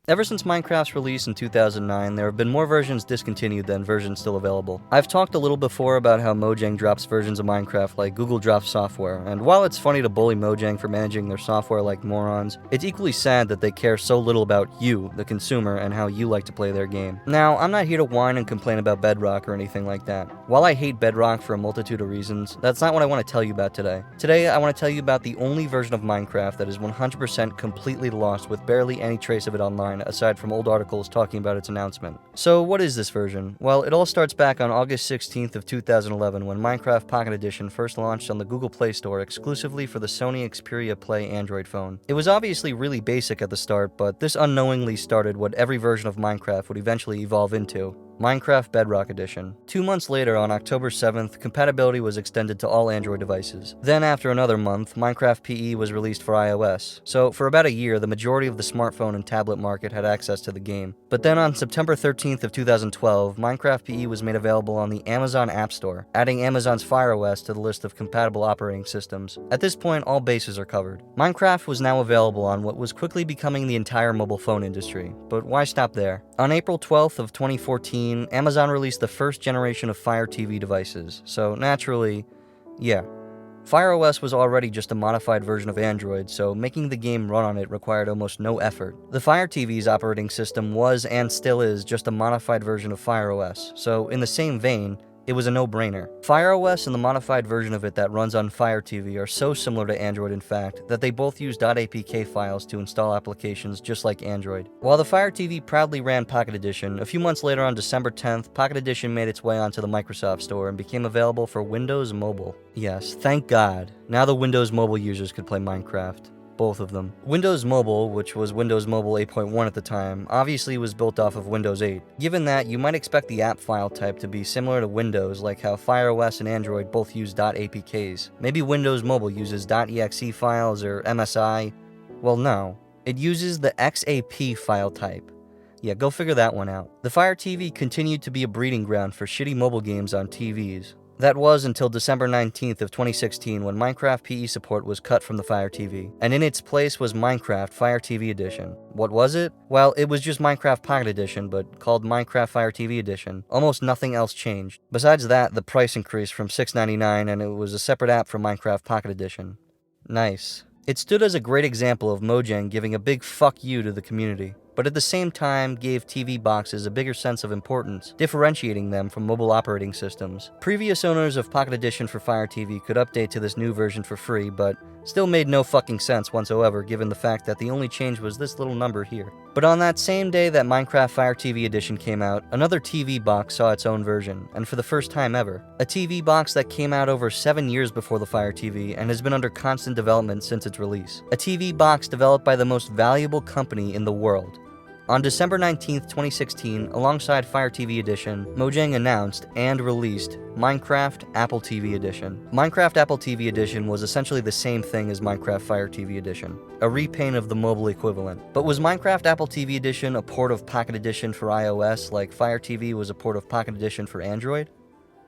Ever since Minecraft's release in 2009, there have been more versions discontinued than versions still available. I've talked a little before about how Mojang drops versions of Minecraft like Google drops software, and while it's funny to bully Mojang for managing their software like morons, it's equally sad that they care so little about you, the consumer, and how you like to play their game. Now, I'm not here to whine and complain about Bedrock or anything like that. While I hate Bedrock for a multitude of reasons, that's not what I want to tell you about today. Today, I want to tell you about the only version of Minecraft that is 100% completely lost with barely any trace of it online, aside from old articles talking about its announcement. So what is this version? Well, it all starts back on August 16th of 2011 when Minecraft Pocket Edition first launched on the Google Play Store exclusively for the Sony Xperia Play Android phone. It was obviously really basic at the start, but this unknowingly started what every version of Minecraft would eventually evolve into: Minecraft Bedrock Edition. 2 months later, on October 7th, compatibility was extended to all Android devices. Then, after another month, Minecraft PE was released for iOS. So, for about a year, the majority of the smartphone and tablet market had access to the game. But then on September 13th of 2012, Minecraft PE was made available on the Amazon App Store, adding Amazon's Fire OS to the list of compatible operating systems. At this point, all bases are covered. Minecraft was now available on what was quickly becoming the entire mobile phone industry. But why stop there? On April 12th of 2014, Amazon released the first generation of Fire TV devices, so naturally, yeah. Fire OS was already just a modified version of Android, so making the game run on it required almost no effort. The Fire TV's operating system was, and still is, just a modified version of Fire OS, so in the same vein, it was a no-brainer. Fire OS and the modified version of it that runs on Fire TV are so similar to Android, in fact, that they both use .apk files to install applications just like Android. While the Fire TV proudly ran Pocket Edition, a few months later on December 10th, Pocket Edition made its way onto the Microsoft Store and became available for Windows Mobile. Yes, thank God. Now the Windows Mobile users could play Minecraft. Both of them. Windows Mobile, which was Windows Mobile 8.1 at the time, obviously was built off of Windows 8. Given that, you might expect the app file type to be similar to Windows, like how Fire OS and Android both use .apks. Maybe Windows Mobile uses .exe files or MSI? Well, no. It uses the XAP file type. Yeah, go figure that one out. The Fire TV continued to be a breeding ground for shitty mobile games on TVs. That was until December 19th of 2016 when Minecraft PE support was cut from the Fire TV, and in its place was Minecraft Fire TV Edition. What was it? Well, it was just Minecraft Pocket Edition, but called Minecraft Fire TV Edition. Almost nothing else changed. Besides that, the price increased from $6.99 and it was a separate app for Minecraft Pocket Edition. Nice. It stood as a great example of Mojang giving a big fuck you to the community, but at the same time gave TV boxes a bigger sense of importance, differentiating them from mobile operating systems. Previous owners of Pocket Edition for Fire TV could update to this new version for free, but still made no fucking sense whatsoever given the fact that the only change was this little number here. But on that same day that Minecraft Fire TV Edition came out, another TV box saw its own version, and for the first time ever. A TV box that came out over 7 years before the Fire TV and has been under constant development since its release. A TV box developed by the most valuable company in the world. On December 19th, 2016, alongside Fire TV Edition, Mojang announced and released Minecraft Apple TV Edition. Minecraft Apple TV Edition was essentially the same thing as Minecraft Fire TV Edition, a repaint of the mobile equivalent. But was Minecraft Apple TV Edition a port of Pocket Edition for iOS like Fire TV was a port of Pocket Edition for Android?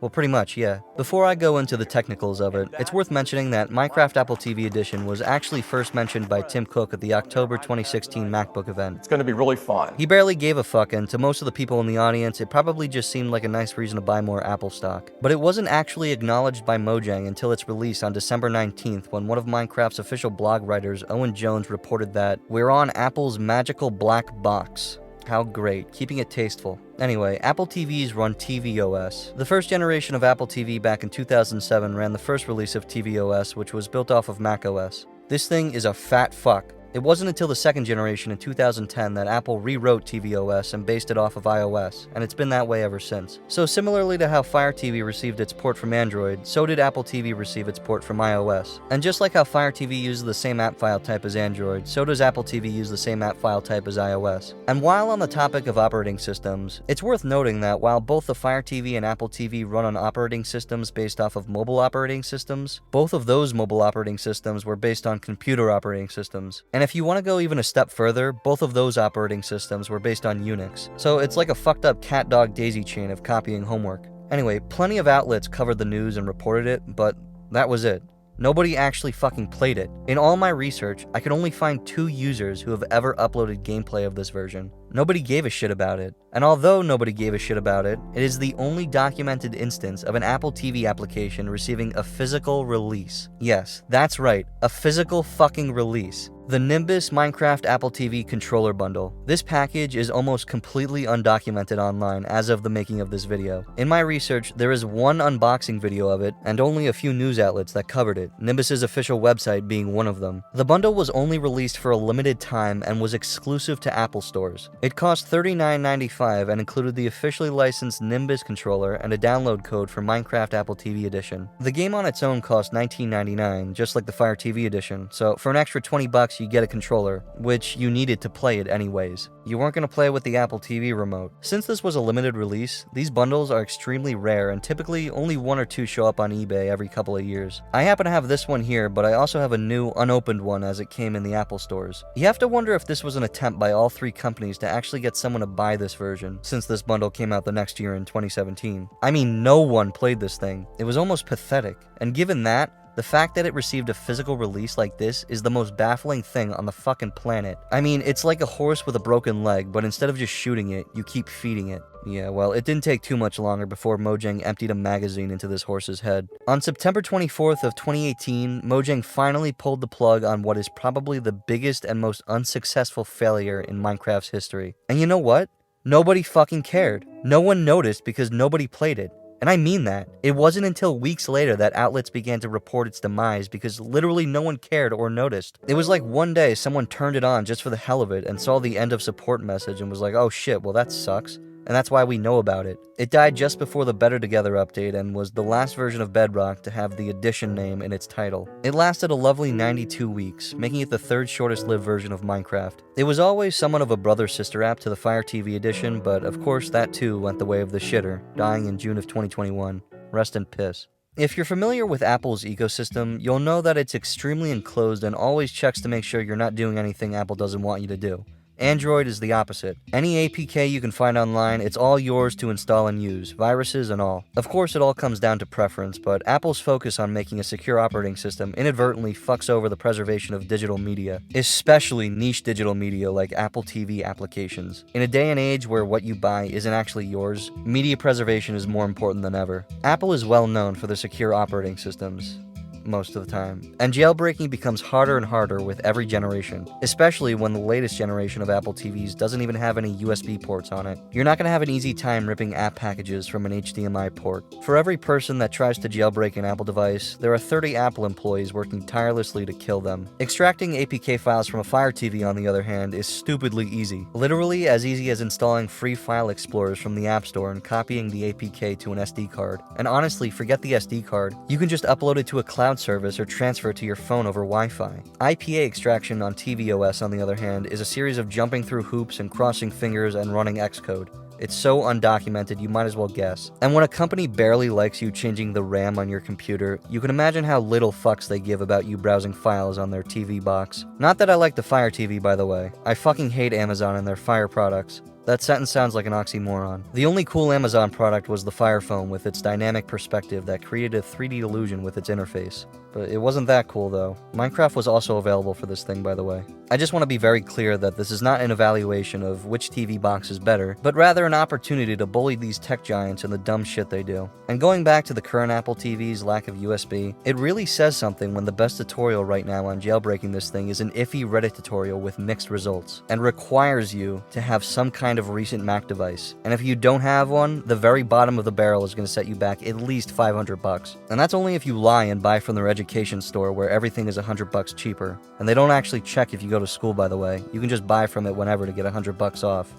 Well, pretty much, yeah. Before I go into the technicals of it, it's worth mentioning that Minecraft Apple TV Edition was actually first mentioned by Tim Cook at the October 2016 MacBook event. It's going to be really fun. He barely gave a fuck, and to most of the people in the audience, it probably just seemed like a nice reason to buy more Apple stock. But it wasn't actually acknowledged by Mojang until its release on December 19th, when one of Minecraft's official blog writers, Owen Jones, reported that, "We're on Apple's magical black box." How great, keeping it tasteful. Anyway, Apple TVs run tvOS. The first generation of Apple TV back in 2007 ran the first release of tvOS, which was built off of macOS. This thing is a fat fuck. It wasn't until the second generation in 2010 that Apple rewrote tvOS and based it off of iOS, and it's been that way ever since. So similarly to how Fire TV received its port from Android, so did Apple TV receive its port from iOS. And just like how Fire TV uses the same app file type as Android, so does Apple TV use the same app file type as iOS. And while on the topic of operating systems, it's worth noting that while both the Fire TV and Apple TV run on operating systems based off of mobile operating systems, both of those mobile operating systems were based on computer operating systems. And if you want to go even a step further, both of those operating systems were based on Unix. So it's like a fucked up cat-dog-daisy chain of copying homework. Anyway, plenty of outlets covered the news and reported it, but that was it. Nobody actually fucking played it. In all my research, I could only find 2 users who have ever uploaded gameplay of this version. Nobody gave a shit about it. And although nobody gave a shit about it, it is the only documented instance of an Apple TV application receiving a physical release. Yes, that's right, a physical fucking release. The Nimbus Minecraft Apple TV controller bundle. This package is almost completely undocumented online as of the making of this video. In my research, there is one unboxing video of it and only a few news outlets that covered it, Nimbus's official website being one of them. The bundle was only released for a limited time and was exclusive to Apple stores. It cost $39.95 and included the officially licensed Nimbus controller and a download code for Minecraft Apple TV Edition. The game on its own cost $19.99, just like the Fire TV Edition, so for an extra $20 you get a controller, which you needed to play it anyways. You weren't going to play with the Apple TV remote. Since this was a limited release, these bundles are extremely rare and typically only 1 or 2 show up on eBay every couple of years. I happen to have this one here, but I also have a new unopened one as it came in the Apple stores. You have to wonder if this was an attempt by all 3 companies to actually get someone to buy this version, since this bundle came out the next year in 2017. I mean, no one played this thing. It was almost pathetic. And given that, the fact that it received a physical release like this is the most baffling thing on the fucking planet. I mean, it's like a horse with a broken leg, but instead of just shooting it, you keep feeding it. Yeah, well, it didn't take too much longer before Mojang emptied a magazine into this horse's head. On September 24th of 2018, Mojang finally pulled the plug on what is probably the biggest and most unsuccessful failure in Minecraft's history. And you know what? Nobody fucking cared. No one noticed because nobody played it. And I mean that. It wasn't until weeks later that outlets began to report its demise because literally no one cared or noticed. It was like one day someone turned it on just for the hell of it and saw the end of support message and was like, oh shit, well that sucks. And that's why we know about it. It died just before the Better Together update and was the last version of Bedrock to have the Edition name in its title. It lasted a lovely 92 weeks, making it the 3rd shortest lived version of Minecraft. It was always somewhat of a brother-sister app to the Fire TV Edition, but of course that too went the way of the shitter, dying in June of 2021. Rest in piss. If you're familiar with Apple's ecosystem, you'll know that it's extremely enclosed and always checks to make sure you're not doing anything Apple doesn't want you to do. Android is the opposite. Any APK you can find online, it's all yours to install and use, viruses and all. Of course, it all comes down to preference, but Apple's focus on making a secure operating system inadvertently fucks over the preservation of digital media, especially niche digital media like Apple TV applications. In a day and age where what you buy isn't actually yours, media preservation is more important than ever. Apple is well known for their secure operating systems. Most of the time. And jailbreaking becomes harder and harder with every generation, especially when the latest generation of Apple TVs doesn't even have any USB ports on it. You're not going to have an easy time ripping app packages from an HDMI port. For every person that tries to jailbreak an Apple device, there are 30 Apple employees working tirelessly to kill them. Extracting APK files from a Fire TV, on the other hand, is stupidly easy. Literally as easy as installing free file explorers from the App Store and copying the APK to an SD card. And honestly, forget the SD card. You can just upload it to a cloud service or transfer it to your phone over Wi-Fi. IPA extraction on tvOS, on the other hand, is a series of jumping through hoops and crossing fingers and running Xcode. It's so undocumented, you might as well guess. And when a company barely likes you changing the RAM on your computer, you can imagine how little fucks they give about you browsing files on their TV box. Not that I like the Fire TV, by the way. I fucking hate Amazon and their Fire products. That sentence sounds like an oxymoron. The only cool Amazon product was the Fire Phone with its dynamic perspective that created a 3D illusion with its interface. But it wasn't that cool though. Minecraft was also available for this thing, by the way. I just want to be very clear that this is not an evaluation of which TV box is better, but rather an opportunity to bully these tech giants and the dumb shit they do. And going back to the current Apple TV's lack of USB, it really says something when the best tutorial right now on jailbreaking this thing is an iffy Reddit tutorial with mixed results, and requires you to have some kind of recent Mac device. And if you don't have one, the very bottom of the barrel is going to set you back at least $500. And that's only if you lie and buy from their education store where everything is $100 cheaper. And they don't actually check if you go to school, by the way. You can just buy from it whenever to get $100 off.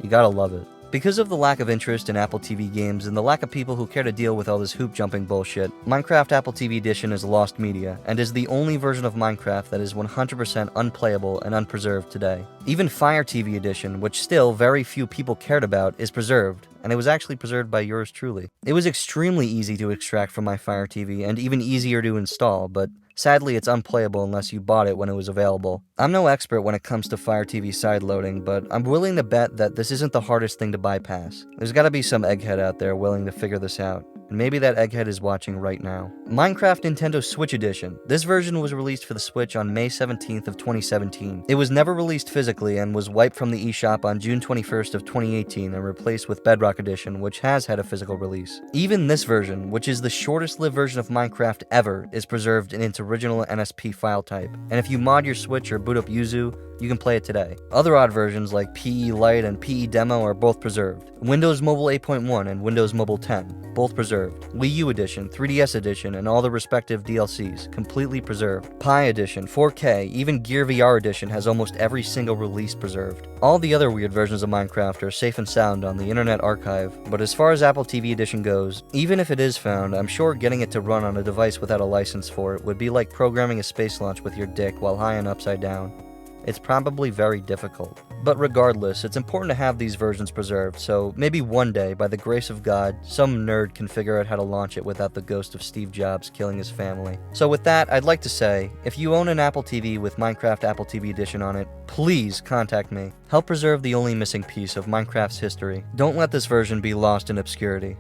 You gotta love it. Because of the lack of interest in Apple TV games and the lack of people who care to deal with all this hoop jumping bullshit, Minecraft Apple TV Edition is lost media, and is the only version of Minecraft that is 100% unplayable and unpreserved today. Even Fire TV Edition, which still very few people cared about, is preserved, and it was actually preserved by yours truly. It was extremely easy to extract from my Fire TV, and even easier to install, but sadly, it's unplayable unless you bought it when it was available. I'm no expert when it comes to Fire TV sideloading, but I'm willing to bet that this isn't the hardest thing to bypass. There's gotta be some egghead out there willing to figure this out. and maybe that egghead is watching right now. Minecraft Nintendo Switch Edition. This version was released for the Switch on May 17th of 2017. It was never released physically and was wiped from the eShop on June 21st of 2018 and replaced with Bedrock Edition, which has had a physical release. Even this version, which is the shortest-lived version of Minecraft ever, is preserved in its original NSP file type, and if you mod your Switch or boot up Yuzu, you can play it today. Other odd versions like PE Lite and PE Demo are both preserved. Windows Mobile 8.1 and Windows Mobile 10, both preserved. Wii U Edition, 3DS Edition, and all the respective DLCs, completely preserved. Pi Edition, 4K, even Gear VR Edition has almost every single release preserved. All the other weird versions of Minecraft are safe and sound on the Internet Archive, but as far as Apple TV Edition goes, even if it is found, I'm sure getting it to run on a device without a license for it would be like programming a space launch with your dick while high and upside down. It's probably very difficult. But regardless, it's important to have these versions preserved, so maybe one day, by the grace of God, some nerd can figure out how to launch it without the ghost of Steve Jobs killing his family. So with that, I'd like to say, if you own an Apple TV with Minecraft Apple TV Edition on it, please contact me. Help preserve the only missing piece of Minecraft's history. Don't let this version be lost in obscurity.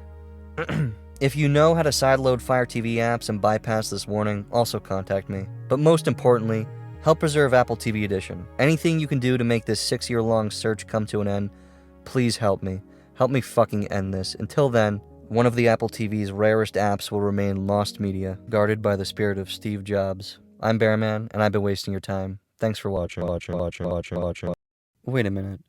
If you know how to sideload Fire TV apps and bypass this warning, also contact me. But most importantly, help preserve Apple TV Edition. Anything you can do to make this 6-year-long search come to an end, please help me. Help me fucking end this. Until then, one of the Apple TV's rarest apps will remain lost media, guarded by the spirit of Steve Jobs. I'm Bearman, and I've been wasting your time. Thanks for watching. Wait a minute.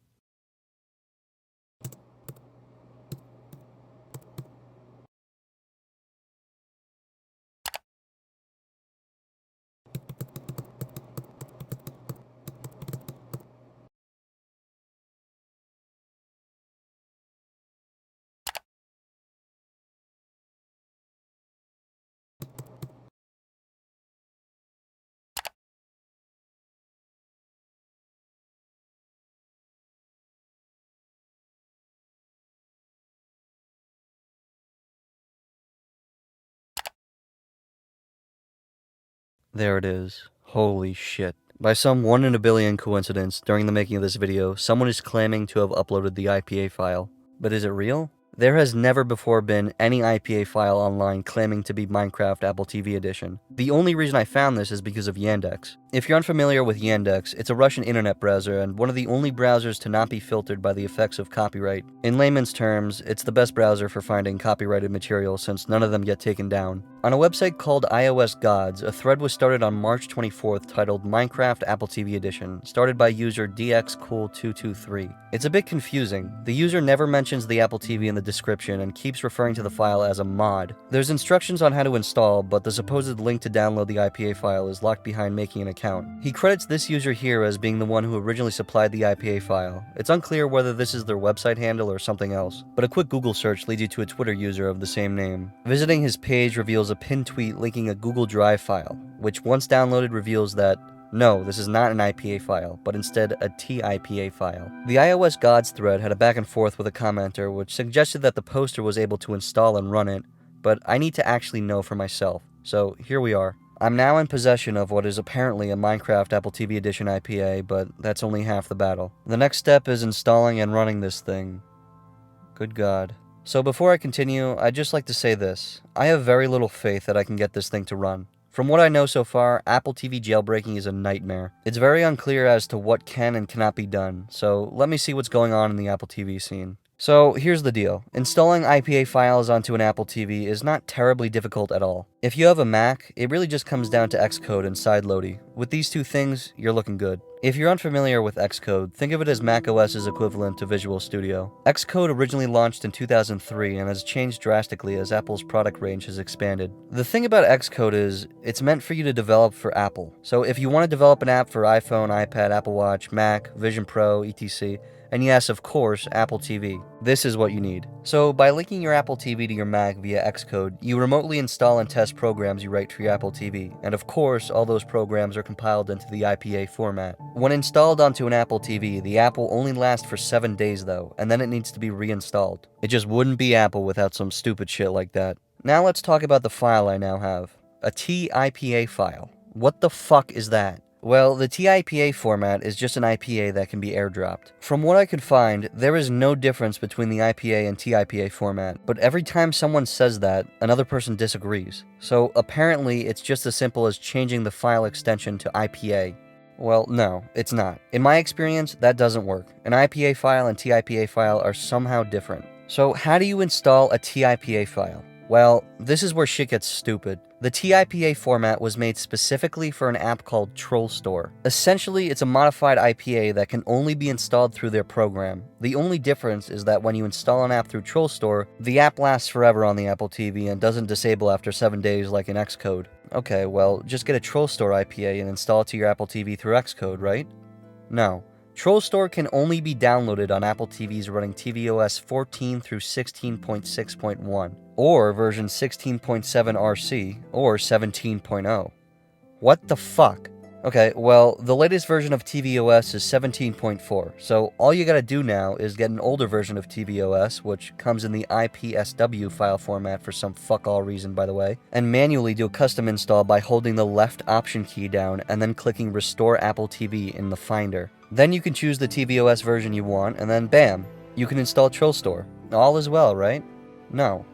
There it is. Holy shit. By some 1 in a billion coincidence, during the making of this video, someone is claiming to have uploaded the IPA file. But is it real? There has never before been any IPA file online claiming to be Minecraft Apple TV Edition. The only reason I found this is because of Yandex. If you're unfamiliar with Yandex, it's a Russian internet browser and one of the only browsers to not be filtered by the effects of copyright. In layman's terms, it's the best browser for finding copyrighted material since none of them get taken down. On a website called iOS Gods, a thread was started on March 24th titled Minecraft Apple TV Edition, started by user DXCool223. It's a bit confusing. The user never mentions the Apple TV in the description and keeps referring to the file as a mod. There's instructions on how to install, but the supposed link to download the IPA file is locked behind making an account. He credits this user here as being the one who originally supplied the IPA file. It's unclear whether this is their website handle or something else, but a quick Google search leads you to a Twitter user of the same name. Visiting his page reveals a pinned tweet linking a Google Drive file, which once downloaded reveals that no, this is not an IPA file, but instead a TIPA file. The iOS Gods thread had a back and forth with a commenter which suggested that the poster was able to install and run it, but I need to actually know for myself, so here we are. I'm now in possession of what is apparently a Minecraft Apple TV Edition IPA, but that's only half the battle. The next step is installing and running this thing. Good God. So before I continue, I'd just like to say this. I have very little faith that I can get this thing to run. From what I know so far, Apple TV jailbreaking is a nightmare. It's very unclear as to what can and cannot be done, so let me see what's going on in the Apple TV scene. So here's the deal. Installing IPA files onto an Apple TV is not terribly difficult at all. If you have a Mac, it really just comes down to Xcode and sideloading. With these two things, you're looking good. If you're unfamiliar with Xcode, think of it as macOS's equivalent to Visual Studio. Xcode originally launched in 2003 and has changed drastically as Apple's product range has expanded. The thing about Xcode is, it's meant for you to develop for Apple. So if you want to develop an app for iPhone, iPad, Apple Watch, Mac, Vision Pro, etc., and yes, of course, Apple TV. This is what you need. So by linking your Apple TV to your Mac via Xcode, you remotely install and test programs you write for your Apple TV. And of course, all those programs are compiled into the IPA format. When installed onto an Apple TV, the app will only last for 7 days though, and then it needs to be reinstalled. It just wouldn't be Apple without some stupid shit like that. Now let's talk about the file I now have. A TIPA file. What the fuck is that? Well, the TIPA format is just an IPA that can be airdropped. From what I could find, there is no difference between the IPA and TIPA format, but every time someone says that, another person disagrees. So apparently it's just as simple as changing the file extension to IPA. Well, no, it's not. In my experience, that doesn't work. An IPA file and TIPA file are somehow different. So how do you install a TIPA file? Well, this is where shit gets stupid. The TIPA format was made specifically for an app called TrollStore. Essentially, it's a modified IPA that can only be installed through their program. The only difference is that when you install an app through TrollStore, the app lasts forever on the Apple TV and doesn't disable after 7 days like in Xcode. Okay, well, just get a TrollStore IPA and install it to your Apple TV through Xcode, right? No. TrollStore can only be downloaded on Apple TVs running tvOS 14 through 16.6.1, or version 16.7 RC, or 17.0. What the fuck? Okay, well, the latest version of tvOS is 17.4, so all you gotta do now is get an older version of tvOS, which comes in the IPSW file format for some fuck-all reason, by the way, and manually do a custom install by holding the left option key down and then clicking Restore Apple TV in the Finder. Then you can choose the tvOS version you want, and then bam, you can install TrollStore. All is well, right? No.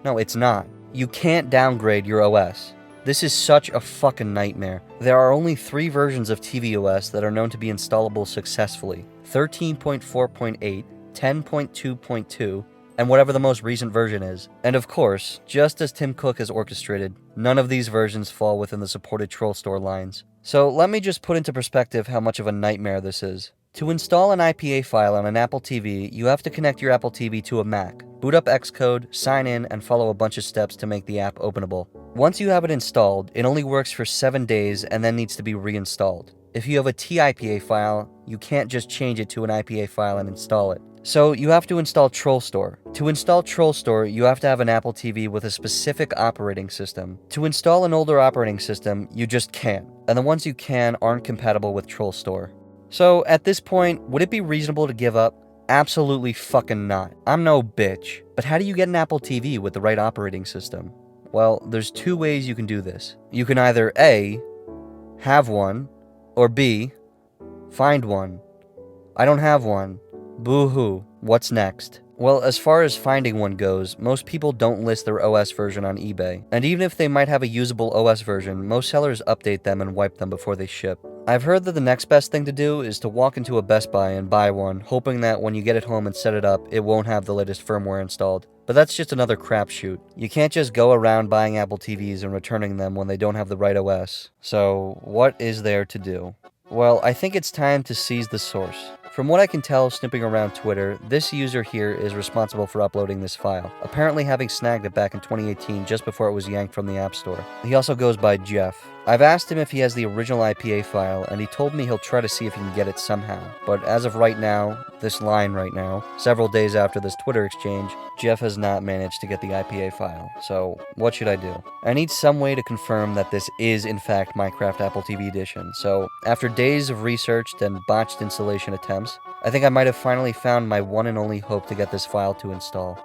No, it's not. You can't downgrade your OS. This is such a fucking nightmare. There are only 3 versions of tvOS that are known to be installable successfully: 13.4.8, 10.2.2, and whatever the most recent version is. And of course, just as Tim Cook has orchestrated, none of these versions fall within the supported TrollStore lines. So let me just put into perspective how much of a nightmare this is. To install an IPA file on an Apple TV, you have to connect your Apple TV to a Mac, boot up Xcode, sign in, and follow a bunch of steps to make the app openable. Once you have it installed, it only works for 7 days and then needs to be reinstalled. If you have a TIPA file, you can't just change it to an IPA file and install it. So you have to install TrollStore. To install TrollStore, you have to have an Apple TV with a specific operating system. To install an older operating system, you just can't, and the ones you can aren't compatible with TrollStore. So at this point, would it be reasonable to give up? Absolutely fucking not. I'm no bitch. But how do you get an Apple TV with the right operating system? Well, there's 2 ways you can do this. You can either A, have one, or B, find one. I don't have one. Boo-hoo. What's next? Well, as far as finding one goes, most people don't list their OS version on eBay. And even if they might have a usable OS version, most sellers update them and wipe them before they ship. I've heard that the next best thing to do is to walk into a Best Buy and buy one, hoping that when you get it home and set it up, it won't have the latest firmware installed. But that's just another crapshoot. You can't just go around buying Apple TVs and returning them when they don't have the right OS. So, what is there to do? Well, I think it's time to seize the source. From what I can tell snipping around Twitter, this user here is responsible for uploading this file, apparently having snagged it back in 2018 just before it was yanked from the App Store. He also goes by Jeff. I've asked him if he has the original IPA file, and he told me he'll try to see if he can get it somehow. But as of right now, several days after this Twitter exchange, Jeff has not managed to get the IPA file. So, what should I do? I need some way to confirm that this is in fact Minecraft Apple TV Edition, so after days of research and botched installation attempts, I think I might have finally found my one and only hope to get this file to install.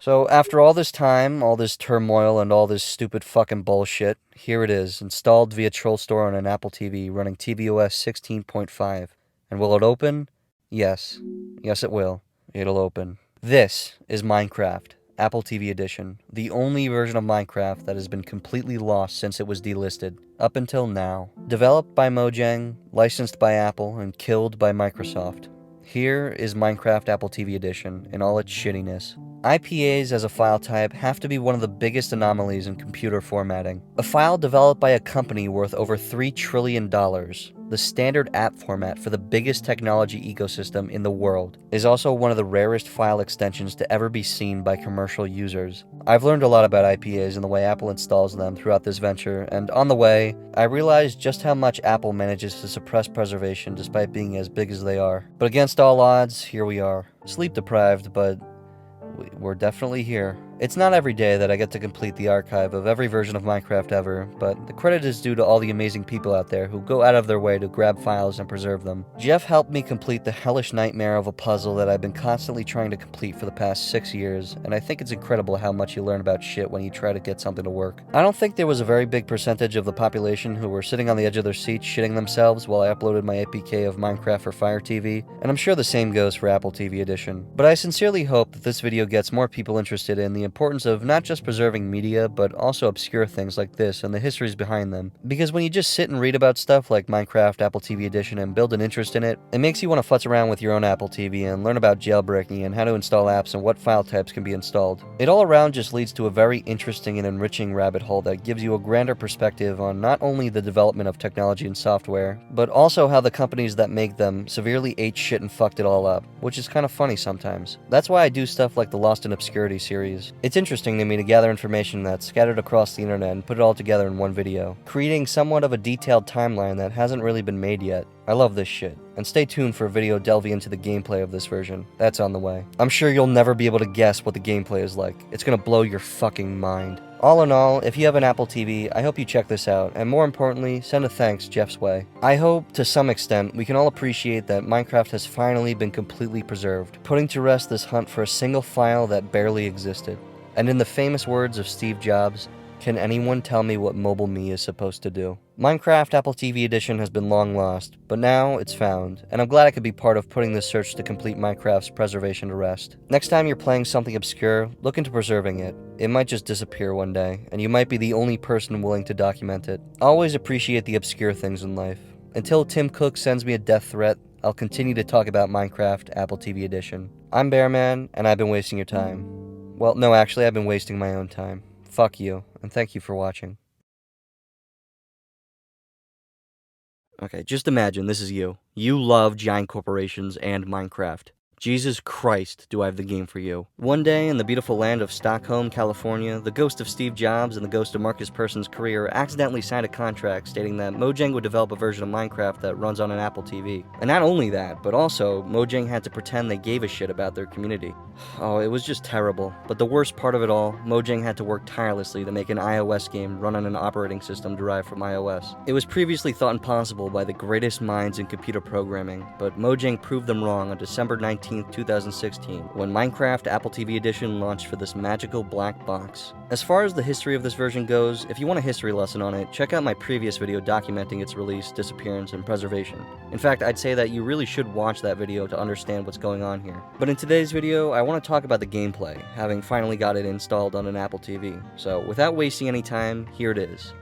So after all this time, all this turmoil, and all this stupid fucking bullshit, here it is, installed via TrollStore on an Apple TV running tvOS 16.5. And will it open? Yes. Yes, it will. It'll open. This is Minecraft, Apple TV Edition, the only version of Minecraft that has been completely lost since it was delisted, up until now. Developed by Mojang, licensed by Apple, and killed by Microsoft. Here is Minecraft Apple TV Edition in all its shittiness. IPAs as a file type have to be one of the biggest anomalies in computer formatting. A file developed by a company worth over $3 trillion, the standard app format for the biggest technology ecosystem in the world, is also one of the rarest file extensions to ever be seen by commercial users. I've learned a lot about IPAs and the way Apple installs them throughout this venture, and on the way, I realized just how much Apple manages to suppress preservation despite being as big as they are. But against all odds, here we are. Sleep deprived, but we're definitely here. It's not every day that I get to complete the archive of every version of Minecraft ever, but the credit is due to all the amazing people out there who go out of their way to grab files and preserve them. Jeff helped me complete the hellish nightmare of a puzzle that I've been constantly trying to complete for the past 6 years, and I think it's incredible how much you learn about shit when you try to get something to work. I don't think there was a very big percentage of the population who were sitting on the edge of their seats shitting themselves while I uploaded my APK of Minecraft for Fire TV, and I'm sure the same goes for Apple TV Edition. But I sincerely hope that this video gets more people interested in the importance of not just preserving media, but also obscure things like this and the histories behind them. Because when you just sit and read about stuff like Minecraft Apple TV Edition and build an interest in it, it makes you want to futz around with your own Apple TV and learn about jailbreaking and how to install apps and what file types can be installed. It all around just leads to a very interesting and enriching rabbit hole that gives you a grander perspective on not only the development of technology and software, but also how the companies that make them severely ate shit and fucked it all up, which is kind of funny sometimes. That's why I do stuff like the Lost in Obscurity series. It's interesting to me to gather information that's scattered across the internet and put it all together in one video, creating somewhat of a detailed timeline that hasn't really been made yet. I love this shit, and stay tuned for a video delving into the gameplay of this version. That's on the way. I'm sure you'll never be able to guess what the gameplay is like. It's gonna blow your fucking mind. All in all, if you have an Apple TV, I hope you check this out, and more importantly, send a thanks Jeff's way. I hope, to some extent, we can all appreciate that Minecraft has finally been completely preserved, putting to rest this hunt for a single file that barely existed. And in the famous words of Steve Jobs, can anyone tell me what mobile me is supposed to do? Minecraft Apple TV Edition has been long lost, but now it's found, and I'm glad I could be part of putting this search to complete Minecraft's preservation to rest. Next time you're playing something obscure, look into preserving it. It might just disappear one day, and you might be the only person willing to document it. Always appreciate the obscure things in life. Until Tim Cook sends me a death threat, I'll continue to talk about Minecraft Apple TV Edition. I'm Bearman, and I've been wasting your time. Well, no, actually, I've been wasting my own time. Fuck you, and thank you for watching. Okay, just imagine this is you. You love giant corporations and Minecraft. Jesus Christ, do I have the game for you. One day, in the beautiful land of Stockholm, California, the ghost of Steve Jobs and the ghost of Marcus Person's career accidentally signed a contract stating that Mojang would develop a version of Minecraft that runs on an Apple TV. And not only that, but also, Mojang had to pretend they gave a shit about their community. Oh, it was just terrible. But the worst part of it all, Mojang had to work tirelessly to make an iOS game run on an operating system derived from iOS. It was previously thought impossible by the greatest minds in computer programming, but Mojang proved them wrong on December 19th, 2016, when Minecraft Apple TV Edition launched for this magical black box. As far as the history of this version goes, if you want a history lesson on it, check out my previous video documenting its release, disappearance, and preservation. In fact, I'd say that you really should watch that video to understand what's going on here. But in today's video, I want to talk about the gameplay, having finally got it installed on an Apple TV. So, without wasting any time, here it is.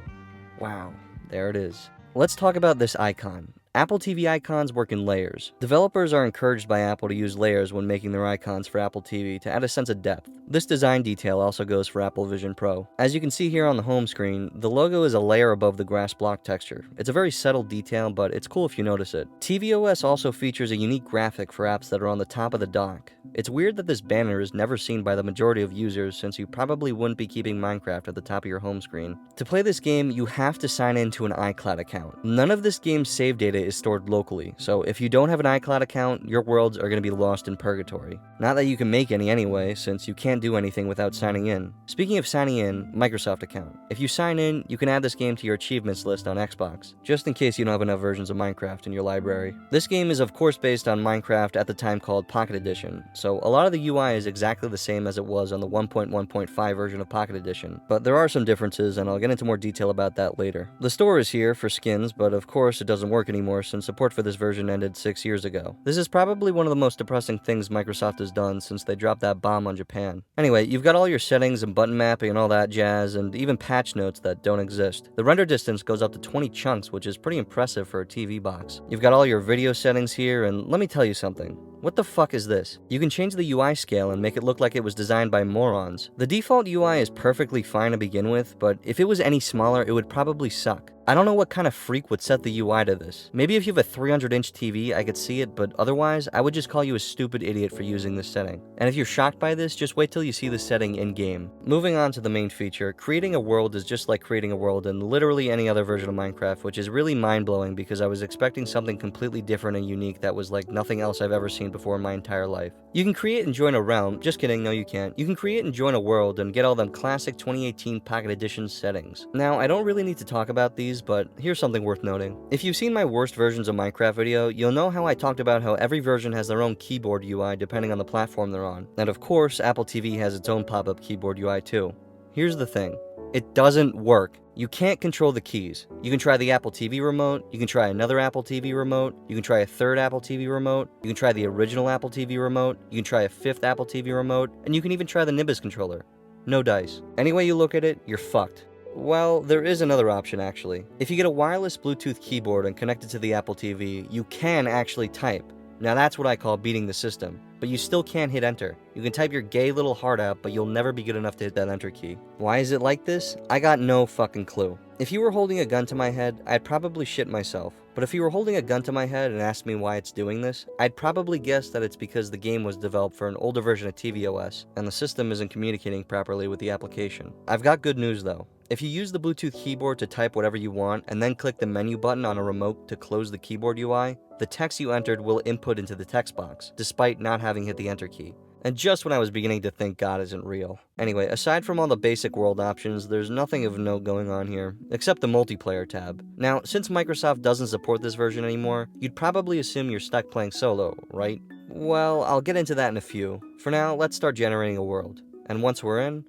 Wow, there it is. Let's talk about this icon. Apple TV icons work in layers. Developers are encouraged by Apple to use layers when making their icons for Apple TV to add a sense of depth. This design detail also goes for Apple Vision Pro. As you can see here on the home screen, the logo is a layer above the grass block texture. It's a very subtle detail, but it's cool if you notice it. tvOS also features a unique graphic for apps that are on the top of the dock. It's weird that this banner is never seen by the majority of users since you probably wouldn't be keeping Minecraft at the top of your home screen. To play this game, you have to sign in to an iCloud account. None of this game's save data is stored locally, so if you don't have an iCloud account, your worlds are going to be lost in purgatory. Not that you can make any anyway, since you can't do anything without signing in. Speaking of signing in, Microsoft account. If you sign in, you can add this game to your achievements list on Xbox, just in case you don't have enough versions of Minecraft in your library. This game is of course based on Minecraft at the time called Pocket Edition, so a lot of the UI is exactly the same as it was on the 1.1.5 version of Pocket Edition, but there are some differences and I'll get into more detail about that later. The store is here for skins, but of course it doesn't work anymore anymore since support for this version ended 6 years ago. This is probably one of the most depressing things Microsoft has done since they dropped that bomb on Japan. Anyway, you've got all your settings and button mapping and all that jazz, and even patch notes that don't exist. The render distance goes up to 20 chunks, which is pretty impressive for a TV box. You've got all your video settings here, and let me tell you something. What the fuck is this? You can change the UI scale and make it look like it was designed by morons. The default UI is perfectly fine to begin with, but if it was any smaller, it would probably suck. I don't know what kind of freak would set the UI to this. Maybe if you have a 300-inch TV, I could see it, but otherwise, I would just call you a stupid idiot for using this setting. And if you're shocked by this, just wait till you see the setting in-game. Moving on to the main feature, creating a world is just like creating a world in literally any other version of Minecraft, which is really mind-blowing because I was expecting something completely different and unique that was like nothing else I've ever seen before in my entire life. You can create and join a realm, just kidding, no you can't. You can create and join a world and get all them classic 2018 Pocket Edition settings. Now, I don't really need to talk about these, but here's something worth noting. If you've seen my worst versions of Minecraft video, you'll know how I talked about how every version has their own keyboard UI depending on the platform they're on. And of course, Apple TV has its own pop-up keyboard UI too. Here's the thing. It doesn't work. You can't control the keys. You can try the Apple TV remote, you can try another Apple TV remote, you can try a third Apple TV remote, you can try the original Apple TV remote, you can try a fifth Apple TV remote, and you can even try the Nimbus controller. No dice. Any way you look at it, you're fucked. Well, there is another option actually. If you get a wireless Bluetooth keyboard and connect it to the Apple TV, you can actually type. Now that's what I call beating the system. But you still can't hit enter. You can type your gay little heart out, but you'll never be good enough to hit that enter key. Why is it like this? I got no fucking clue. If you were holding a gun to my head, I'd probably shit myself. But if you were holding a gun to my head and asked me why it's doing this, I'd probably guess that it's because the game was developed for an older version of tvOS, and the system isn't communicating properly with the application. I've got good news though. If you use the Bluetooth keyboard to type whatever you want, and then click the menu button on a remote to close the keyboard UI, the text you entered will input into the text box, despite not having hit the enter key. And just when I was beginning to think God isn't real. Anyway, aside from all the basic world options, there's nothing of note going on here, except the multiplayer tab. Now, since Microsoft doesn't support this version anymore, you'd probably assume you're stuck playing solo, right? Well, I'll get into that in a few. For now, let's start generating a world. And once we're in,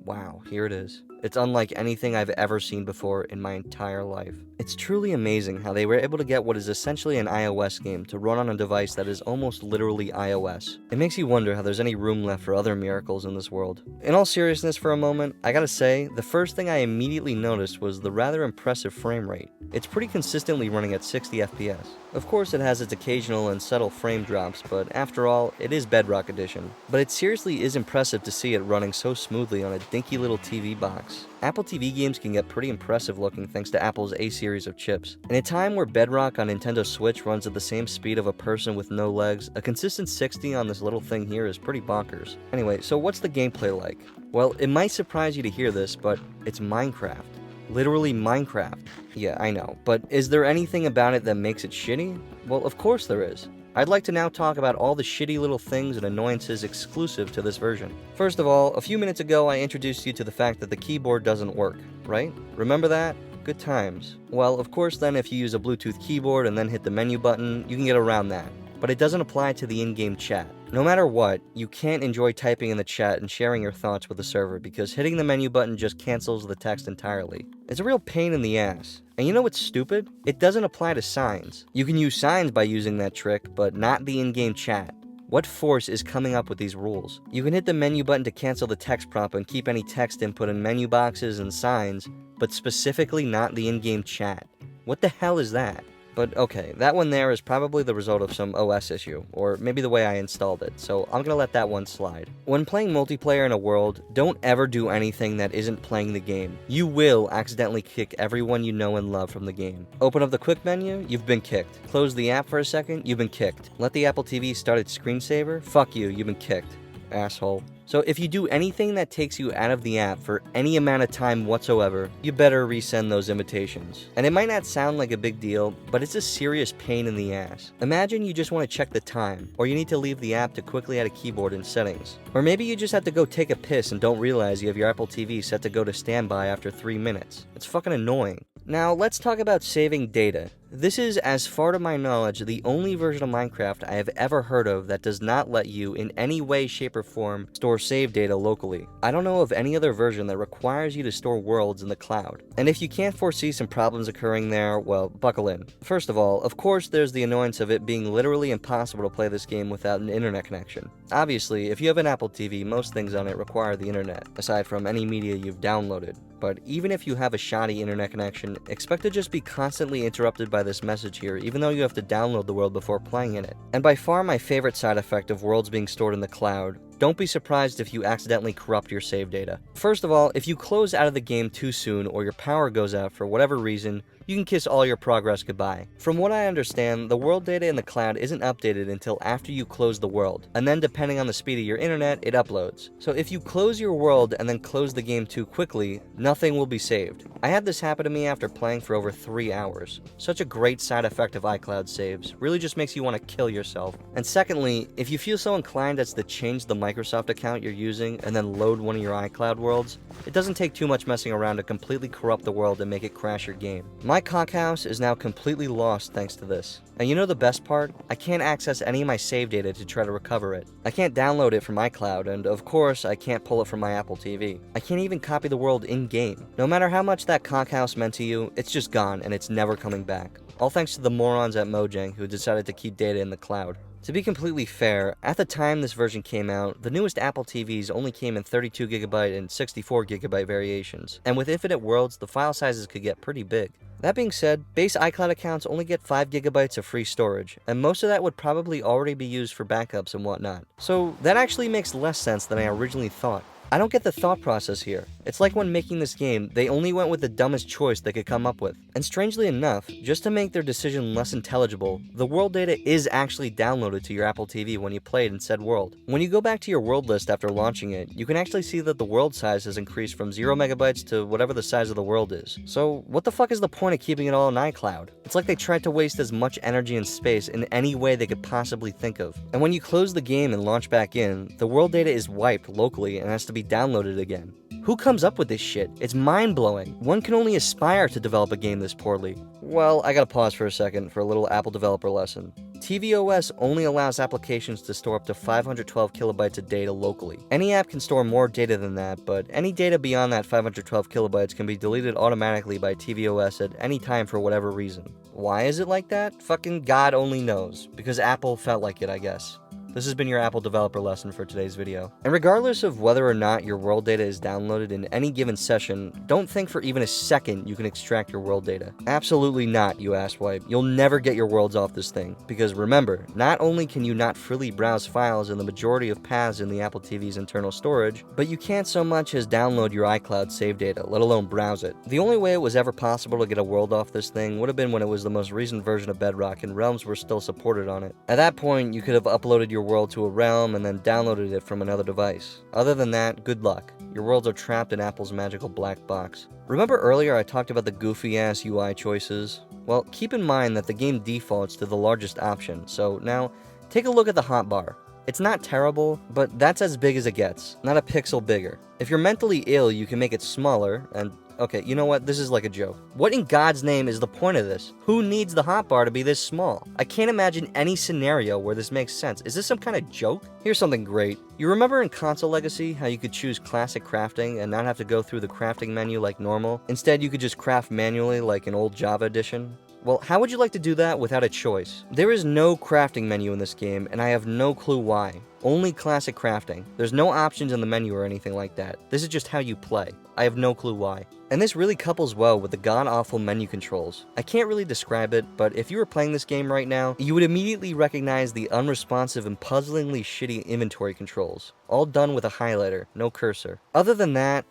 wow, here it is. It's unlike anything I've ever seen before in my entire life. It's truly amazing how they were able to get what is essentially an iOS game to run on a device that is almost literally iOS. It makes you wonder how there's any room left for other miracles in this world. In all seriousness for a moment, I gotta say, the first thing I immediately noticed was the rather impressive frame rate. It's pretty consistently running at 60 FPS. Of course it has its occasional and subtle frame drops, but after all, it is Bedrock Edition. But it seriously is impressive to see it running so smoothly on a dinky little TV box. Apple TV games can get pretty impressive looking thanks to Apple's A-series of chips. In a time where Bedrock on Nintendo Switch runs at the same speed of a person with no legs, a consistent 60 on this little thing here is pretty bonkers. Anyway, so what's the gameplay like? Well, it might surprise you to hear this, but it's Minecraft. Literally Minecraft. Yeah, I know, but is there anything about it that makes it shitty? Well, of course there is. I'd like to now talk about all the shitty little things and annoyances exclusive to this version. First of all, a few minutes ago I introduced you to the fact that the keyboard doesn't work, right? Remember that? Good times. Well, of course then if you use a Bluetooth keyboard and then hit the menu button, you can get around that. But it doesn't apply to the in-game chat. No matter what, you can't enjoy typing in the chat and sharing your thoughts with the server because hitting the menu button just cancels the text entirely. It's a real pain in the ass. And you know what's stupid? It doesn't apply to signs. You can use signs by using that trick, but not the in-game chat. What force is coming up with these rules? You can hit the menu button to cancel the text prompt and keep any text input in menu boxes and signs, but specifically not the in-game chat. What the hell is that? But okay, that one there is probably the result of some OS issue, or maybe the way I installed it, so I'm gonna let that one slide. When playing multiplayer in a world, don't ever do anything that isn't playing the game. You will accidentally kick everyone you know and love from the game. Open up the quick menu, you've been kicked. Close the app for a second, you've been kicked. Let the Apple TV start its screensaver, fuck you, you've been kicked. Asshole. So if you do anything that takes you out of the app for any amount of time whatsoever, you better resend those invitations. And it might not sound like a big deal, but it's a serious pain in the ass. Imagine you just want to check the time, or you need to leave the app to quickly add a keyboard in settings. Or maybe you just have to go take a piss and don't realize you have your Apple TV set to go to standby after 3 minutes. It's fucking annoying. Now let's talk about saving data. This is, as far to my knowledge, the only version of Minecraft I have ever heard of that does not let you, in any way, shape, or form, store save data locally. I don't know of any other version that requires you to store worlds in the cloud. And if you can't foresee some problems occurring there, well, buckle in. First of all, of course there's the annoyance of it being literally impossible to play this game without an internet connection. Obviously, if you have an Apple TV, most things on it require the internet, aside from any media you've downloaded. But even if you have a shoddy internet connection, expect to just be constantly interrupted by this message here, even though you have to download the world before playing in it. And by far my favorite side effect of worlds being stored in the cloud, don't be surprised if you accidentally corrupt your save data. First of all, if you close out of the game too soon or your power goes out for whatever reason, you can kiss all your progress goodbye. From what I understand, the world data in the cloud isn't updated until after you close the world, and then depending on the speed of your internet, it uploads. So if you close your world and then close the game too quickly, nothing will be saved. I had this happen to me after playing for over 3 hours. Such a great side effect of iCloud saves, really just makes you want to kill yourself. And secondly, if you feel so inclined as to change the Microsoft account you're using and then load one of your iCloud worlds, it doesn't take too much messing around to completely corrupt the world and make it crash your game. My cockhouse is now completely lost thanks to this. And you know the best part? I can't access any of my save data to try to recover it. I can't download it from iCloud, and of course I can't pull it from my Apple TV. I can't even copy the world in-game. No matter how much that cockhouse meant to you, it's just gone and it's never coming back. All thanks to the morons at Mojang who decided to keep data in the cloud. To be completely fair, at the time this version came out, the newest Apple TVs only came in 32GB and 64GB variations, and with infinite worlds, the file sizes could get pretty big. That being said, base iCloud accounts only get 5GB of free storage, and most of that would probably already be used for backups and whatnot. So that actually makes less sense than I originally thought. I don't get the thought process here. It's like when making this game, they only went with the dumbest choice they could come up with. And strangely enough, just to make their decision less intelligible, the world data is actually downloaded to your Apple TV when you played in said world. When you go back to your world list after launching it, you can actually see that the world size has increased from 0MB to whatever the size of the world is. So what the fuck is the point of keeping it all in iCloud? It's like they tried to waste as much energy and space in any way they could possibly think of. And when you close the game and launch back in, the world data is wiped locally and has to be downloaded again. Who comes up with this shit? It's mind-blowing. One can only aspire to develop a game this poorly. Well, I gotta pause for a second for a little Apple developer lesson. tvOS only allows applications to store up to 512KB of data locally. Any app can store more data than that, but any data beyond that 512KB can be deleted automatically by tvOS at any time for whatever reason. Why is it like that? Fucking God only knows. Because Apple felt like it, I guess. This has been your Apple developer lesson for today's video. And regardless of whether or not your world data is downloaded in any given session, don't think for even a second you can extract your world data. Absolutely not, you asswipe. You'll never get your worlds off this thing. Because remember, not only can you not freely browse files in the majority of paths in the Apple TV's internal storage, but you can't so much as download your iCloud save data, let alone browse it. The only way it was ever possible to get a world off this thing would have been when it was the most recent version of Bedrock and realms were still supported on it. At that point, you could have uploaded your world to a realm and then downloaded it from another device. Other than that, good luck. Your worlds are trapped in Apple's magical black box. Remember earlier I talked about the goofy-ass UI choices? Well, keep in mind that the game defaults to the largest option, so now, take a look at the hotbar. It's not terrible, but that's as big as it gets, not a pixel bigger. If you're mentally ill, you can make it smaller, and okay, you know what? This is like a joke. What in God's name is the point of this? Who needs the hotbar to be this small? I can't imagine any scenario where this makes sense. Is this some kind of joke? Here's something great. You remember in Console Legacy how you could choose classic crafting and not have to go through the crafting menu like normal? Instead, you could just craft manually like an old Java edition? Well, how would you like to do that without a choice? There is no crafting menu in this game, and I have no clue why. Only classic crafting. There's no options in the menu or anything like that. This is just how you play. I have no clue why. And this really couples well with the god-awful menu controls. I can't really describe it, but if you were playing this game right now, you would immediately recognize the unresponsive and puzzlingly shitty inventory controls. All done with a highlighter, no cursor. Other than that,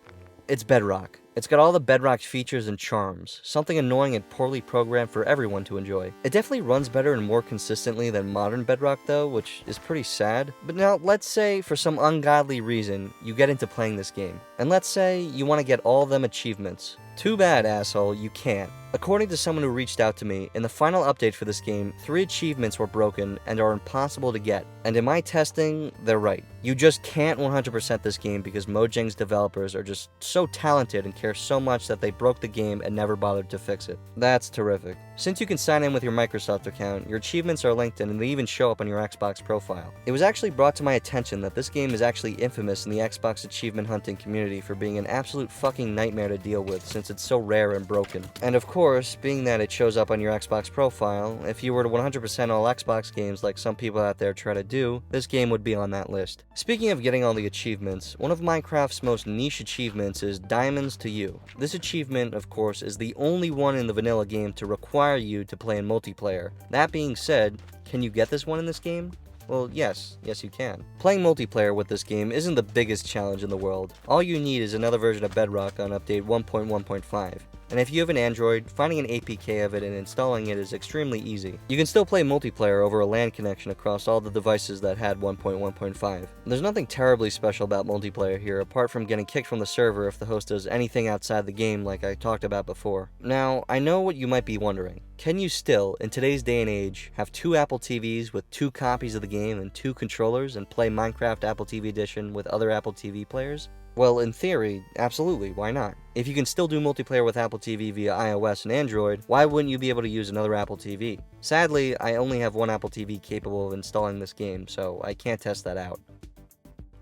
it's Bedrock. It's got all the Bedrock features and charms, something annoying and poorly programmed for everyone to enjoy. It definitely runs better and more consistently than modern Bedrock though, which is pretty sad. But now, let's say, for some ungodly reason, you get into playing this game. And let's say you want to get all them achievements. Too bad, asshole, you can't. According to someone who reached out to me, in the final update for this game, 3 achievements were broken and are impossible to get. And in my testing, they're right. You just can't 100% this game because Mojang's developers are just so talented and care so much that they broke the game and never bothered to fix it. That's terrific. Since you can sign in with your Microsoft account, your achievements are linked in and they even show up on your Xbox profile. It was actually brought to my attention that this game is actually infamous in the Xbox achievement hunting community for being an absolute fucking nightmare to deal with since it's so rare and broken. And of course, being that it shows up on your Xbox profile, if you were to 100% all Xbox games like some people out there try to do, this game would be on that list. Speaking of getting all the achievements, one of Minecraft's most niche achievements is Diamonds to You. This achievement, of course, is the only one in the vanilla game to require you to play in multiplayer. That being said, can you get this one in this game? Well, yes you can. Playing multiplayer with this game isn't the biggest challenge in the world. All you need is another version of Bedrock on update 1.1.5. And if you have an Android, finding an APK of it and installing it is extremely easy. You can still play multiplayer over a LAN connection across all the devices that had 1.1.5. There's nothing terribly special about multiplayer here apart from getting kicked from the server if the host does anything outside the game like I talked about before. Now, I know what you might be wondering. Can you still, in today's day and age, have 2 Apple TVs with 2 copies of the game and 2 controllers and play Minecraft Apple TV Edition with other Apple TV players? Well, in theory, absolutely, why not? If you can still do multiplayer with Apple TV via iOS and Android, why wouldn't you be able to use another Apple TV? Sadly, I only have one Apple TV capable of installing this game, so I can't test that out.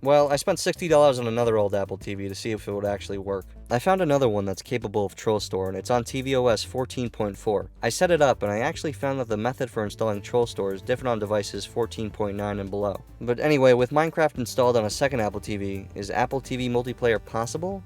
Well, I spent $60 on another old Apple TV to see if it would actually work. I found another one that's capable of TrollStore, and it's on tvOS 14.4. I set it up, and I actually found that the method for installing TrollStore is different on devices 14.9 and below. But anyway, with Minecraft installed on a second Apple TV, is Apple TV multiplayer possible?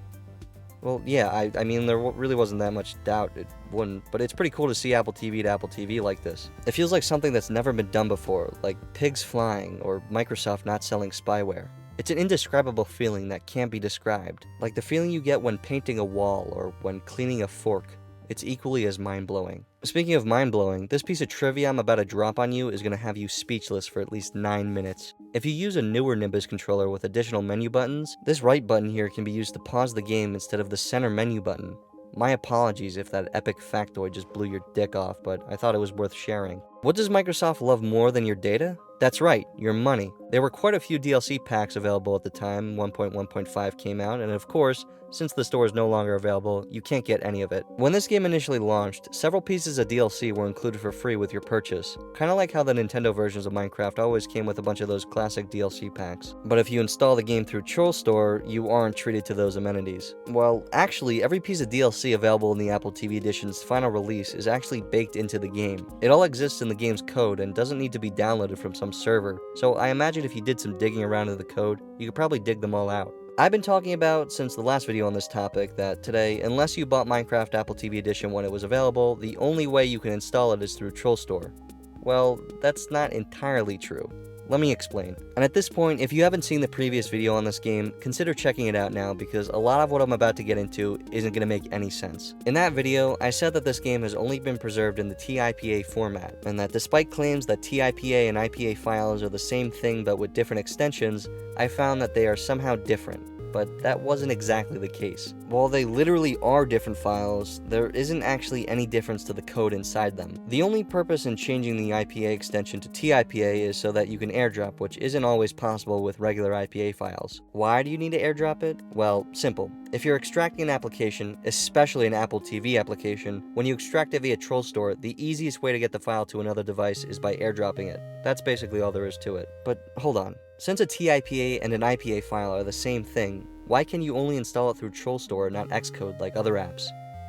Well, yeah, I mean, there really wasn't that much doubt it wouldn't, but it's pretty cool to see Apple TV to Apple TV like this. It feels like something that's never been done before, like pigs flying, or Microsoft not selling spyware. It's an indescribable feeling that can't be described, like the feeling you get when painting a wall or when cleaning a fork. It's equally as mind-blowing. Speaking of mind-blowing, this piece of trivia I'm about to drop on you is going to have you speechless for at least 9 minutes. If you use a newer Nimbus controller with additional menu buttons, this right button here can be used to pause the game instead of the center menu button. My apologies if that epic factoid just blew your dick off, but I thought it was worth sharing. What does Microsoft love more than your data? That's right, your money. There were quite a few DLC packs available at the time 1.1.5 came out, and of course, since the store is no longer available, you can't get any of it. When this game initially launched, several pieces of DLC were included for free with your purchase, kinda like how the Nintendo versions of Minecraft always came with a bunch of those classic DLC packs. But if you install the game through TrollStore, you aren't treated to those amenities. Well, actually, every piece of DLC available in the Apple TV Edition's final release is actually baked into the game. It all exists in the game's code and doesn't need to be downloaded from some server, so I imagine if you did some digging around in the code, you could probably dig them all out. I've been talking about since the last video on this topic that today, unless you bought Minecraft Apple TV Edition when it was available, the only way you can install it is through TrollStore. Well, that's not entirely true. Let me explain. And at this point, if you haven't seen the previous video on this game, consider checking it out now because a lot of what I'm about to get into isn't going to make any sense. In that video, I said that this game has only been preserved in the TIPA format, and that despite claims that TIPA and IPA files are the same thing but with different extensions, I found that they are somehow different. But that wasn't exactly the case. While they literally are different files, there isn't actually any difference to the code inside them. The only purpose in changing the IPA extension to TIPA is so that you can airdrop, which isn't always possible with regular IPA files. Why do you need to airdrop it? Well, simple. If you're extracting an application, especially an Apple TV application, when you extract it via TrollStore, the easiest way to get the file to another device is by airdropping it. That's basically all there is to it. But hold on. Since a TIPA and an IPA file are the same thing, why can you only install it through TrollStore, not Xcode like other apps?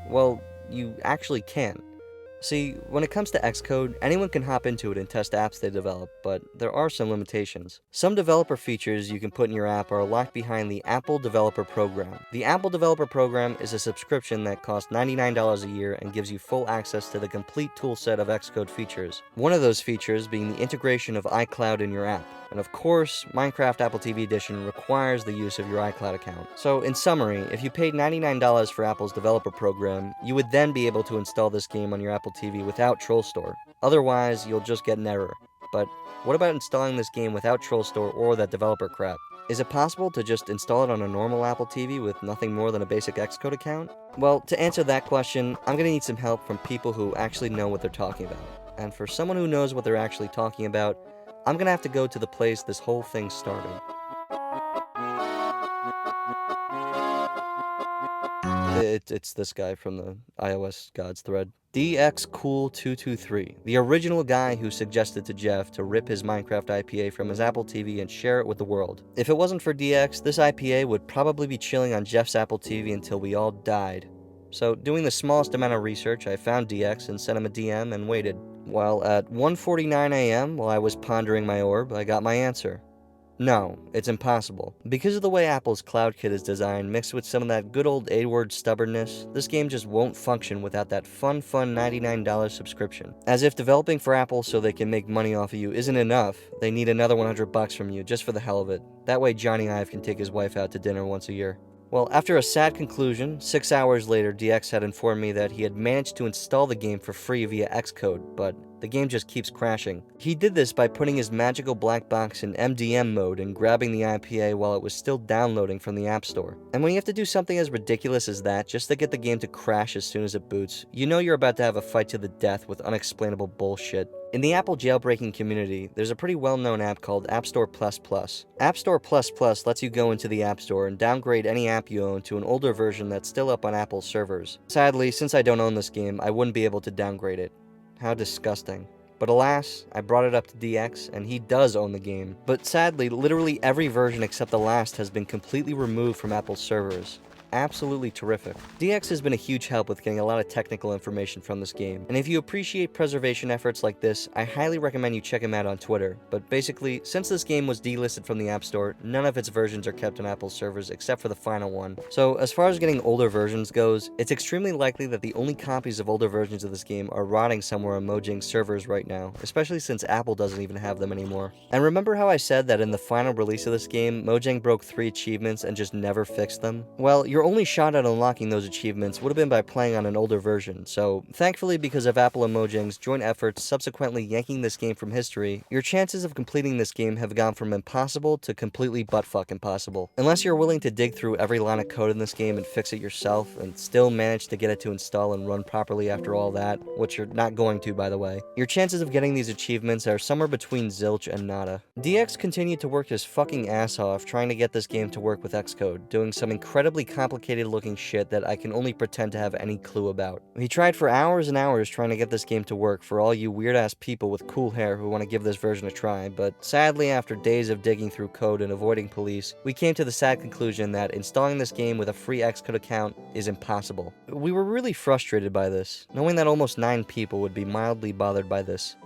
Well, you actually can. See, when it comes to Xcode, anyone can hop into it and test apps they develop, but there are some limitations. Some developer features you can put in your app are locked behind the Apple Developer Program. The Apple Developer Program is a subscription that costs $99 a year and gives you full access to the complete toolset of Xcode features. One of those features being the integration of iCloud in your app. And of course, Minecraft Apple TV Edition requires the use of your iCloud account. So in summary, if you paid $99 for Apple's developer program, you would then be able to install this game on your Apple TV without TrollStore. Otherwise, you'll just get an error. But what about installing this game without TrollStore or that developer crap? Is it possible to just install it on a normal Apple TV with nothing more than a basic Xcode account? Well, to answer that question, I'm gonna need some help from people who actually know what they're talking about. And for someone who knows what they're actually talking about, I'm gonna have to go to the place this whole thing started. It's this guy from the iOS Gods thread. DXCool223, the original guy who suggested to Jeff to rip his Minecraft IPA from his Apple TV and share it with the world. If it wasn't for DX, this IPA would probably be chilling on Jeff's Apple TV until we all died. So, doing the smallest amount of research, I found DX and sent him a DM and waited. While at 1:49 a.m., while I was pondering my orb, I got my answer. No, it's impossible. Because of the way Apple's CloudKit is designed, mixed with some of that good old A-word stubbornness, this game just won't function without that fun $99 subscription. As if developing for Apple so they can make money off of you isn't enough, they need another $100 from you just for the hell of it. That way Johnny Ive can take his wife out to dinner once a year. Well, after a sad conclusion, 6 hours later, DX had informed me that he had managed to install the game for free via Xcode, but the game just keeps crashing. He did this by putting his magical black box in MDM mode and grabbing the IPA while it was still downloading from the App Store. And when you have to do something as ridiculous as that just to get the game to crash as soon as it boots, you know you're about to have a fight to the death with unexplainable bullshit. In the Apple jailbreaking community, there's a pretty well-known app called App Store++. App Store++ lets you go into the App Store and downgrade any app you own to an older version that's still up on Apple's servers. Sadly, since I don't own this game, I wouldn't be able to downgrade it. How disgusting. But alas, I brought it up to DX, and he does own the game. But sadly, literally every version except the last has been completely removed from Apple's servers. Absolutely terrific. DX has been a huge help with getting a lot of technical information from this game, and if you appreciate preservation efforts like this, I highly recommend you check him out on Twitter. But basically, since this game was delisted from the App Store, none of its versions are kept on Apple's servers except for the final one. So as far as getting older versions goes, it's extremely likely that the only copies of older versions of this game are rotting somewhere on Mojang's servers right now, especially since Apple doesn't even have them anymore. And remember how I said that in the final release of this game, Mojang broke 3 achievements and just never fixed them? Well, your only shot at unlocking those achievements would have been by playing on an older version, so thankfully because of Apple and Mojang's joint efforts subsequently yanking this game from history, your chances of completing this game have gone from impossible to completely buttfuck impossible. Unless you're willing to dig through every line of code in this game and fix it yourself, and still manage to get it to install and run properly after all that, which you're not going to by the way, your chances of getting these achievements are somewhere between zilch and nada. DX continued to work his fucking ass off trying to get this game to work with Xcode, doing some incredibly complicated looking shit that I can only pretend to have any clue about. He tried for hours and hours trying to get this game to work for all you weird ass people with cool hair who want to give this version a try, but sadly after days of digging through code and avoiding police, we came to the sad conclusion that installing this game with a free Xcode account is impossible. We were really frustrated by this, knowing that almost 9 people would be mildly bothered by this.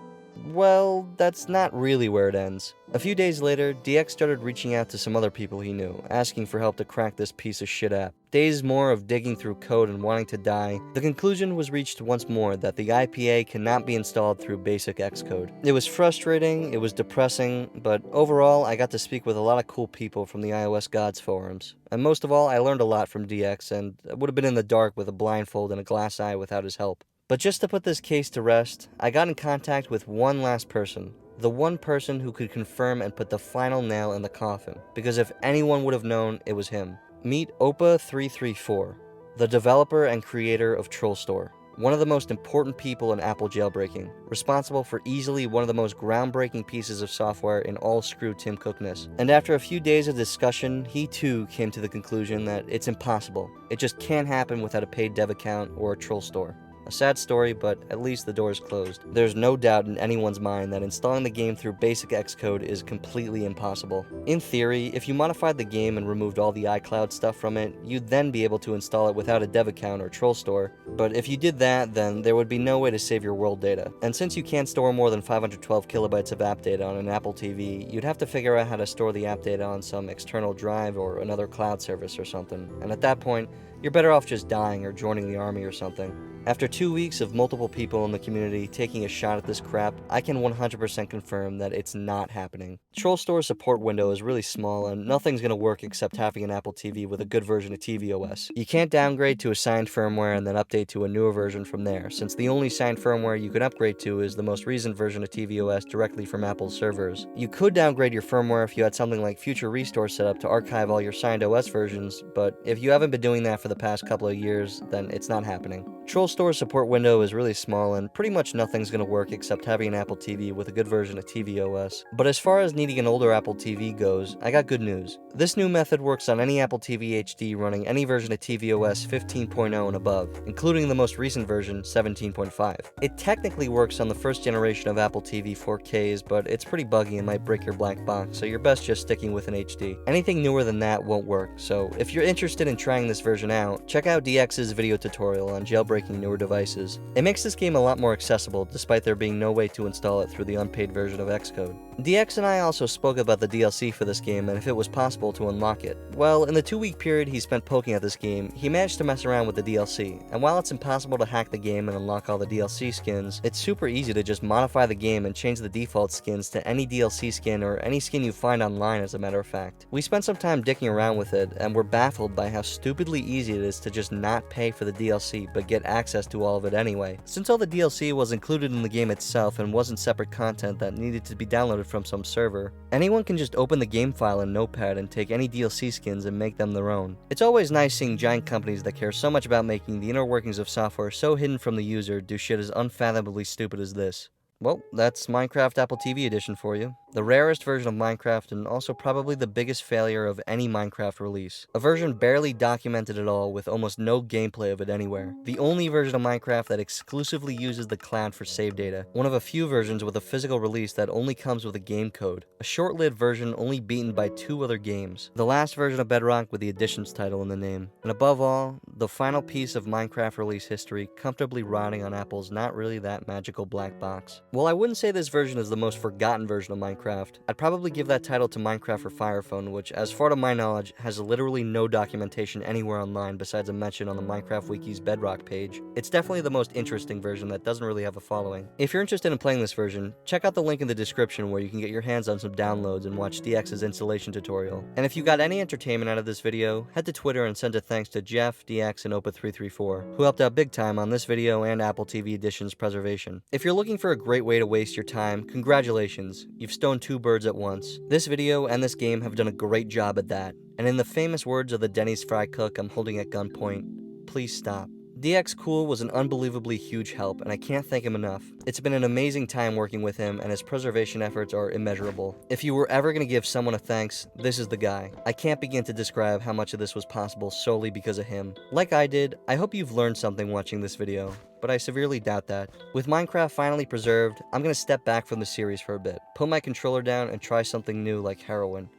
Well, that's not really where it ends. A few days later, DX started reaching out to some other people he knew, asking for help to crack this piece of shit app. Days more of digging through code and wanting to die, the conclusion was reached once more that the IPA cannot be installed through basic Xcode. It was frustrating, it was depressing, but overall I got to speak with a lot of cool people from the iOS Gods forums. And most of all, I learned a lot from DX, and I would have been in the dark with a blindfold and a glass eye without his help. But just to put this case to rest, I got in contact with one last person. The one person who could confirm and put the final nail in the coffin. Because if anyone would have known, it was him. Meet Opa334, the developer and creator of TrollStore. One of the most important people in Apple jailbreaking, responsible for easily one of the most groundbreaking pieces of software in all Screw Tim Cookness. And after a few days of discussion, he too came to the conclusion that it's impossible. It just can't happen without a paid dev account or a TrollStore. A sad story, but at least the door is closed. There's no doubt in anyone's mind that installing the game through basic Xcode is completely impossible. In theory, if you modified the game and removed all the iCloud stuff from it, you'd then be able to install it without a dev account or TrollStore. But if you did that, then there would be no way to save your world data. And since you can't store more than 512 kilobytes of app data on an Apple TV, you'd have to figure out how to store the app data on some external drive or another cloud service or something. And at that point, you're better off just dying or joining the army or something. After 2 weeks of multiple people in the community taking a shot at this crap, I can 100% confirm that it's not happening. Troll Store's support window is really small and nothing's gonna work except having an Apple TV with a good version of tvOS. You can't downgrade to a signed firmware and then update to a newer version from there, since the only signed firmware you can upgrade to is the most recent version of tvOS directly from Apple's servers. You could downgrade your firmware if you had something like Future Restore set up to archive all your signed OS versions, but if you haven't been doing that for the past couple of years, then it's not happening. Troll Store's support window is really small and pretty much nothing's gonna work except having an Apple TV with a good version of tvOS. But as far as needing an older Apple TV goes, I got good news. This new method works on any Apple TV HD running any version of tvOS 15.0 and above, including the most recent version, 17.5. It technically works on the first generation of Apple TV 4Ks, but it's pretty buggy and might break your black box, so you're best just sticking with an HD. Anything newer than that won't work, so if you're interested in trying this version out, check out DX's video tutorial on jailbreaking newer devices. It makes this game a lot more accessible, despite there being no way to install it through the unpaid version of Xcode. DX and I also spoke about the DLC for this game and if it was possible to unlock it. Well, in the 2-week period he spent poking at this game, he managed to mess around with the DLC, and while it's impossible to hack the game and unlock all the DLC skins, it's super easy to just modify the game and change the default skins to any DLC skin or any skin you find online, as a matter of fact. We spent some time dicking around with it, and we're baffled by how stupidly easy it is to just not pay for the DLC but get access to all of it anyway. Since all the DLC was included in the game itself and wasn't separate content that needed to be downloaded from some server, anyone can just open the game file in Notepad and take any DLC skins and make them their own. It's always nice seeing giant companies that care so much about making the inner workings of software so hidden from the user do shit as unfathomably stupid as this. Well, that's Minecraft Apple TV Edition for you. The rarest version of Minecraft and also probably the biggest failure of any Minecraft release. A version barely documented at all with almost no gameplay of it anywhere. The only version of Minecraft that exclusively uses the cloud for save data. One of a few versions with a physical release that only comes with a game code. A short-lived version only beaten by 2 other games. The last version of Bedrock with the Editions title in the name. And above all, the final piece of Minecraft release history comfortably rotting on Apple's not really that magical black box. While I wouldn't say this version is the most forgotten version of Minecraft, I'd probably give that title to Minecraft for Fire Phone, which, as far to my knowledge, has literally no documentation anywhere online besides a mention on the Minecraft Wiki's Bedrock page. It's definitely the most interesting version that doesn't really have a following. If you're interested in playing this version, check out the link in the description where you can get your hands on some downloads and watch DX's installation tutorial. And if you got any entertainment out of this video, head to Twitter and send a thanks to Jeff, DX, and Opa334, who helped out big time on this video and Apple TV Edition's preservation. If you're looking for a great way to waste your time, congratulations, you've stoned 2 birds at once. This video and this game have done a great job at that, and in the famous words of the Denny's fry cook I'm holding at gunpoint, please stop. DX Cool was an unbelievably huge help, and I can't thank him enough. It's been an amazing time working with him, and his preservation efforts are immeasurable. If you were ever going to give someone a thanks, this is the guy. I can't begin to describe how much of this was possible solely because of him. Like I did, I hope you've learned something watching this video, but I severely doubt that. With Minecraft finally preserved, I'm going to step back from the series for a bit, put my controller down, and try something new like heroin.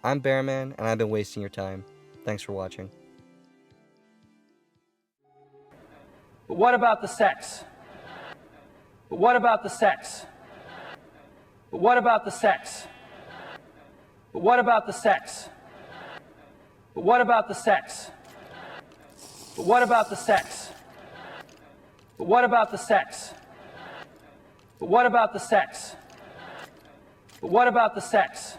I'm Bearman, and I've been wasting your time. Thanks for watching. But what about the sex? But what about the sex? But what about the sex? But what about the sex? But what about the sex? But what about the sex? But what about the sex? But what about the sex? But what about the sex?